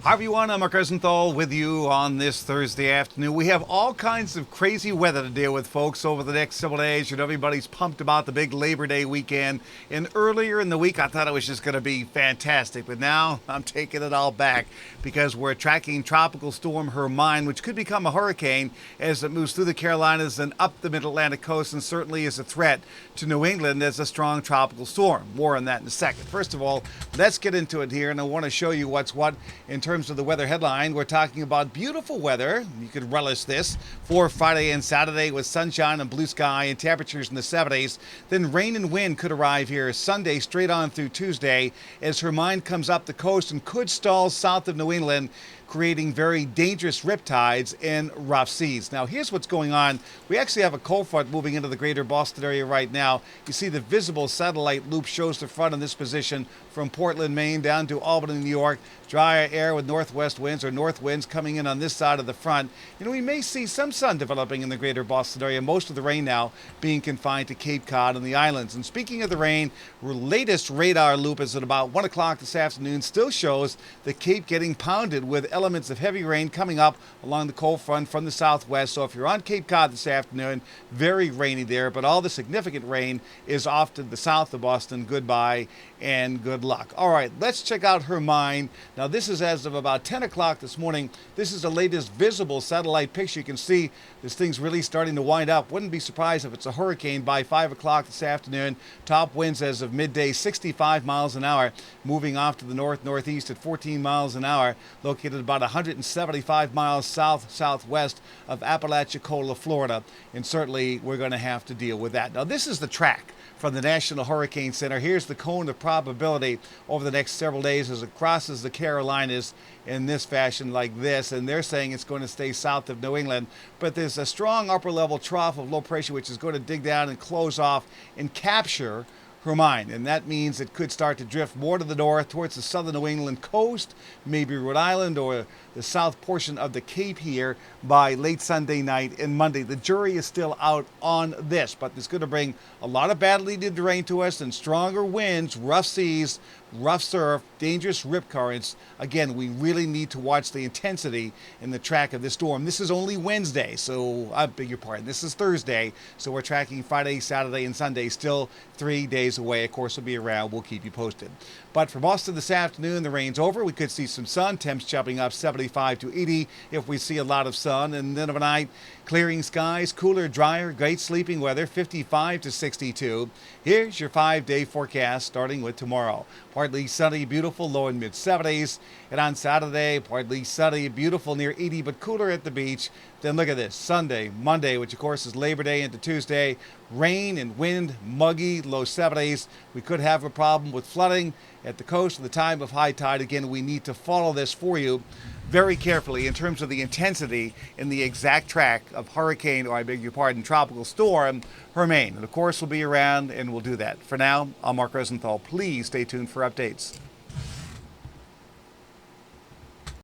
Hi everyone, I'm Mark Rosenthal with you on this Thursday afternoon. We have all kinds of crazy weather to deal with, folks, over the next several days. Everybody's pumped about the big Labor Day weekend. And earlier in the week, I thought it was just going to be fantastic. But now I'm taking it all back because we're tracking Tropical Storm Hermine, which could become a hurricane as it moves through the Carolinas and up the mid-Atlantic coast, and certainly is a threat to New England as a strong tropical storm. More on that in a second. First of all, let's get into it here, and I want to show you what's what in terms of the weather headline. We're talking about beautiful weather. You could relish this for Friday and Saturday with sunshine and blue sky and temperatures in the 70s. Then rain and wind could arrive here Sunday straight on through Tuesday as Hermine comes up the coast and could stall south of New England, creating very dangerous riptides and rough seas. Now, here's what's going on. We actually have a cold front moving into the greater Boston area right now. You see the visible satellite loop shows the front in this position from Portland, Maine, down to Albany, New York. Dry air with northwest winds or north winds coming in on this side of the front. We may see some sun developing in the greater Boston area. Most of the rain now being confined to Cape Cod and the islands. And speaking of the rain, our latest radar loop is at about 1 o'clock this afternoon. Still shows the Cape getting pounded with elements of heavy rain coming up along the cold front from the southwest. So if you're on Cape Cod this afternoon, very rainy there, but all the significant rain is off to the south of Boston. Goodbye and good luck. All right, let's check out Hermine. Now, this is as of about 10 o'clock this morning. This is the latest visible satellite picture. You can see this thing's really starting to wind up. Wouldn't be surprised if it's a hurricane by 5 o'clock this afternoon. Top winds as of midday, 65 miles an hour, moving off to the north-northeast at 14 miles an hour, located about 175 miles south-southwest of Apalachicola, Florida. And certainly we're going to have to deal with that. Now, this is the track from the National Hurricane Center. Here's the cone of probability over the next several days as it crosses the Carolinas in this fashion like this, and they're saying it's going to stay south of New England, but there's a strong upper level trough of low pressure which is going to dig down and close off and capture Hermine, and that means it could start to drift more to the north towards the southern New England coast, maybe Rhode Island or the south portion of the Cape here by late Sunday night and Monday. The jury is still out on this, but it's going to bring a lot of badly needed rain to us and stronger winds, rough seas, rough surf, dangerous rip currents. Again, we really need to watch the intensity in the track of this storm. This is only Wednesday, so I beg your pardon. This is Thursday, so we're tracking Friday, Saturday, and Sunday. Still 3 days away. Of course, we'll be around. We'll keep you posted. But for most of this afternoon, the rain's over. We could see some sun. Temps jumping up 75 to 80 if we see a lot of sun. And then overnight, clearing skies, cooler, drier, great sleeping weather, 55 to 62. Here's your 5-day forecast starting with tomorrow. Partly sunny, beautiful, low and mid-70s. And on Saturday, partly sunny, beautiful, near 80, but cooler at the beach. Then look at this, Sunday, Monday, which of course is Labor Day into Tuesday. Rain and wind, muggy, low 70s. We could have a problem with flooding at the coast at the time of high tide. Again, we need to follow this for you very carefully in terms of the intensity and the exact track of hurricane, or I beg your pardon, tropical storm Hermine. And of course, we'll be around and we'll do that. For now, I'm Mark Rosenthal. Please stay tuned for updates.